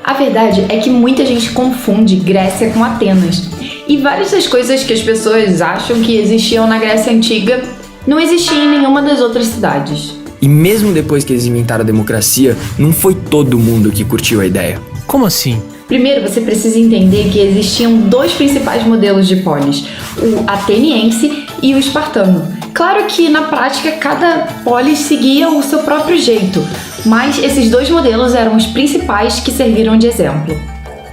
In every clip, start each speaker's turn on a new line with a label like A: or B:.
A: A verdade é que muita gente confunde Grécia com Atenas. E várias das coisas que as pessoas acham que existiam na Grécia Antiga não existiam em nenhuma das outras cidades.
B: E mesmo depois que eles inventaram a democracia, não foi todo mundo que curtiu a ideia.
C: Como assim?
A: Primeiro, você precisa entender que existiam dois principais modelos de polis, o ateniense e o espartano. Claro que, na prática, cada polis seguia o seu próprio jeito, mas esses dois modelos eram os principais que serviram de exemplo.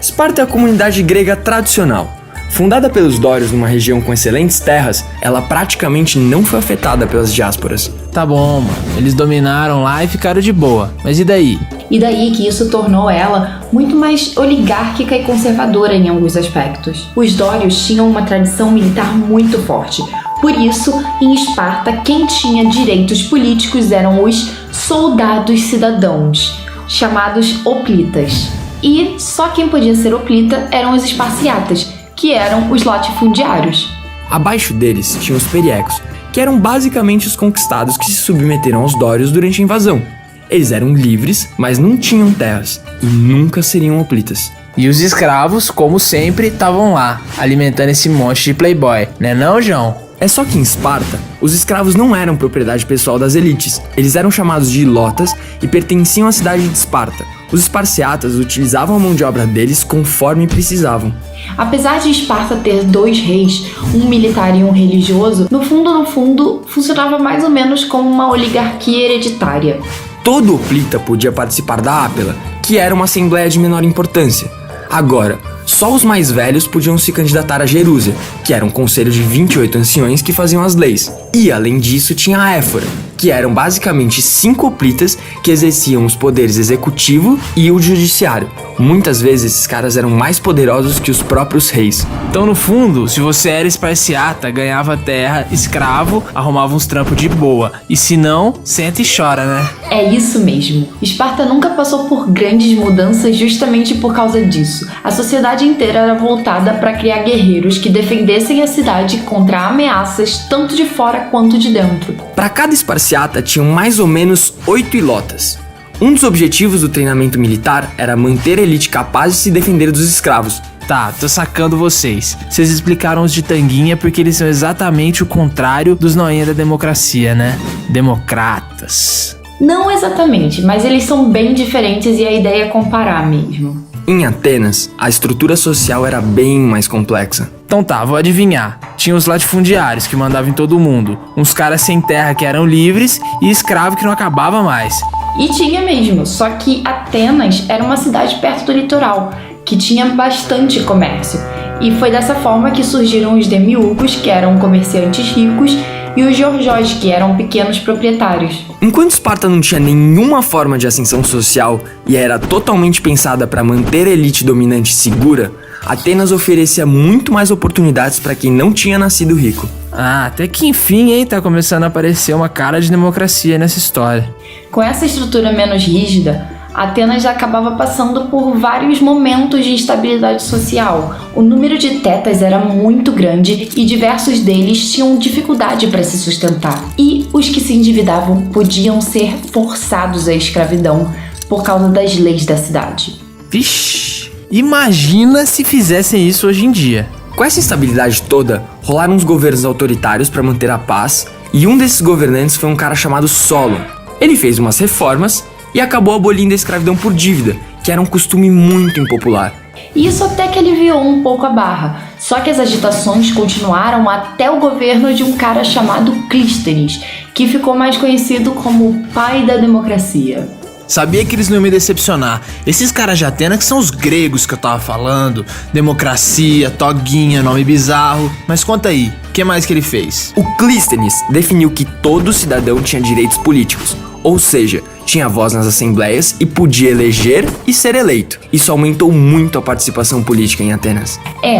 B: Esparta é a comunidade grega tradicional. Fundada pelos dórios numa região com excelentes terras, ela praticamente não foi afetada pelas diásporas.
C: Tá bom, mano. Eles dominaram lá e ficaram de boa. Mas e daí?
A: E daí que isso tornou ela muito mais oligárquica e conservadora em alguns aspectos. Os dórios tinham uma tradição militar muito forte. Por isso, em Esparta, quem tinha direitos políticos eram os soldados cidadãos, chamados hoplitas. E só quem podia ser hoplita eram os esparciatas, que eram os latifundiários.
B: Abaixo deles tinham os periecos, que eram basicamente os conquistados que se submeteram aos dórios durante a invasão. Eles eram livres, mas não tinham terras, e nunca seriam hoplitas.
C: E os escravos, como sempre, estavam lá, alimentando esse monte de playboy, né não, João?
B: É só que em Esparta, os escravos não eram propriedade pessoal das elites. Eles eram chamados de ilotas e pertenciam à cidade de Esparta. Os esparciatas utilizavam a mão de obra deles conforme precisavam.
A: Apesar de Esparta ter dois reis, um militar e um religioso, no fundo, funcionava mais ou menos como uma oligarquia hereditária.
B: Todo hoplita podia participar da Ápela, que era uma assembleia de menor importância. Agora, só os mais velhos podiam se candidatar a Jerúsia, que era um conselho de 28 anciões que faziam as leis. E, além disso, tinha a Éfora, que eram basicamente 5 hoplitas que exerciam os poderes executivo e o judiciário. Muitas vezes esses caras eram mais poderosos que os próprios reis.
C: Então, no fundo, se você era esparciata, ganhava terra, escravo, arrumava uns trampos de boa. E se não, senta e chora, né?
A: É isso mesmo. Esparta nunca passou por grandes mudanças justamente por causa disso. A sociedade inteira era voltada para criar guerreiros que defendessem a cidade contra ameaças tanto de fora quanto de dentro.
B: Para cada esparciata tinham mais ou menos 8 ilotas. Um dos objetivos do treinamento militar era manter a elite capaz de se defender dos escravos.
C: Tá, tô sacando vocês. Vocês explicaram os de tanguinha porque eles são exatamente o contrário dos noinha da democracia, né? Democratas.
A: Não exatamente, mas eles são bem diferentes e a ideia é comparar mesmo.
B: Em Atenas, a estrutura social era bem mais complexa.
C: Então tá, vou adivinhar. Tinha os latifundiários que mandavam em todo mundo, uns caras sem terra que eram livres e escravo que não acabava mais.
A: E tinha mesmo, só que Atenas era uma cidade perto do litoral, que tinha bastante comércio. E foi dessa forma que surgiram os demiurgos, que eram comerciantes ricos, e os georgóis, que eram pequenos proprietários.
B: Enquanto Esparta não tinha nenhuma forma de ascensão social e era totalmente pensada para manter a elite dominante segura, Atenas oferecia muito mais oportunidades para quem não tinha nascido rico.
C: Ah, até que enfim, hein, tá começando a aparecer uma cara de democracia nessa história.
A: Com essa estrutura menos rígida, Atenas já acabava passando por vários momentos de instabilidade social. O número de tetas era muito grande e diversos deles tinham dificuldade para se sustentar. E os que se endividavam podiam ser forçados à escravidão por causa das leis da cidade.
C: Vixe, imagina se fizessem isso hoje em dia.
B: Com essa instabilidade toda, rolaram uns governos autoritários para manter a paz, e um desses governantes foi um cara chamado Solon. Ele fez umas reformas e acabou abolindo a escravidão por dívida, que era um costume muito impopular.
A: Isso até que aliviou um pouco a barra, só que as agitações continuaram até o governo de um cara chamado Clístenes, que ficou mais conhecido como o pai da democracia.
C: Sabia que eles não iam me decepcionar. Esses caras de Atenas que são os gregos que eu tava falando. Democracia, toguinha, nome bizarro. Mas conta aí, o que mais que ele fez?
B: O Clístenes definiu que todo cidadão tinha direitos políticos, ou seja, tinha voz nas assembleias e podia eleger e ser eleito. Isso aumentou muito a participação política em Atenas.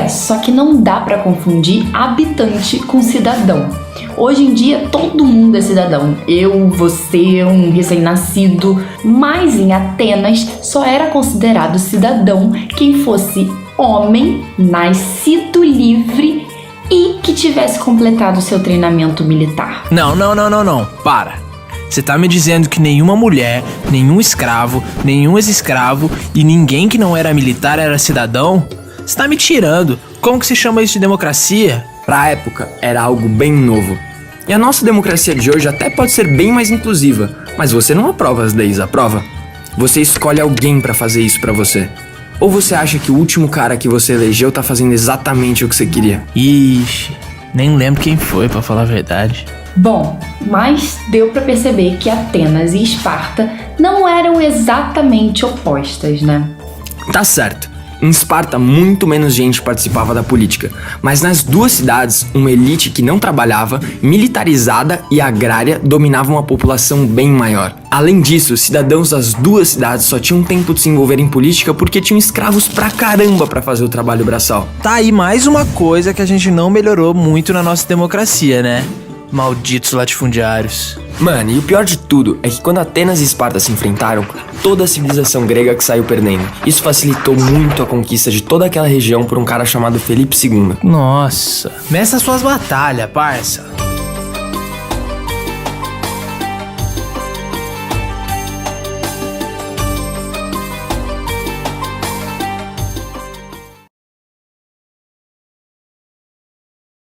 A: Só que não dá pra confundir habitante com cidadão. Hoje em dia todo mundo é cidadão, eu, você, um recém-nascido, mas em Atenas só era considerado cidadão quem fosse homem, nascido livre e que tivesse completado seu treinamento militar.
C: Não, para. Você tá me dizendo que nenhuma mulher, nenhum escravo, nenhum ex-escravo e ninguém que não era militar era cidadão? Você tá me tirando. Como que se chama isso de democracia?
B: Pra época, era algo bem novo. E a nossa democracia de hoje até pode ser bem mais inclusiva, mas você não aprova as leis, aprova? Você escolhe alguém pra fazer isso pra você. Ou você acha que o último cara que você elegeu tá fazendo exatamente o que você queria?
C: Ixi, nem lembro quem foi, pra falar a verdade.
A: Bom, mas deu pra perceber que Atenas e Esparta não eram exatamente opostas, né?
B: Tá certo. Em Esparta, muito menos gente participava da política, mas nas duas cidades, uma elite que não trabalhava, militarizada e agrária dominavam a população bem maior. Além disso, cidadãos das duas cidades só tinham tempo de se envolver em política porque tinham escravos pra caramba pra fazer o trabalho braçal.
C: Tá aí mais uma coisa que a gente não melhorou muito na nossa democracia, né? Malditos latifundiários.
B: Mano, e o pior de tudo é que quando Atenas e Esparta se enfrentaram, toda a civilização grega que saiu perdendo. Isso facilitou muito a conquista de toda aquela região por um cara chamado Felipe II.
C: Nossa, meça suas batalhas, parça.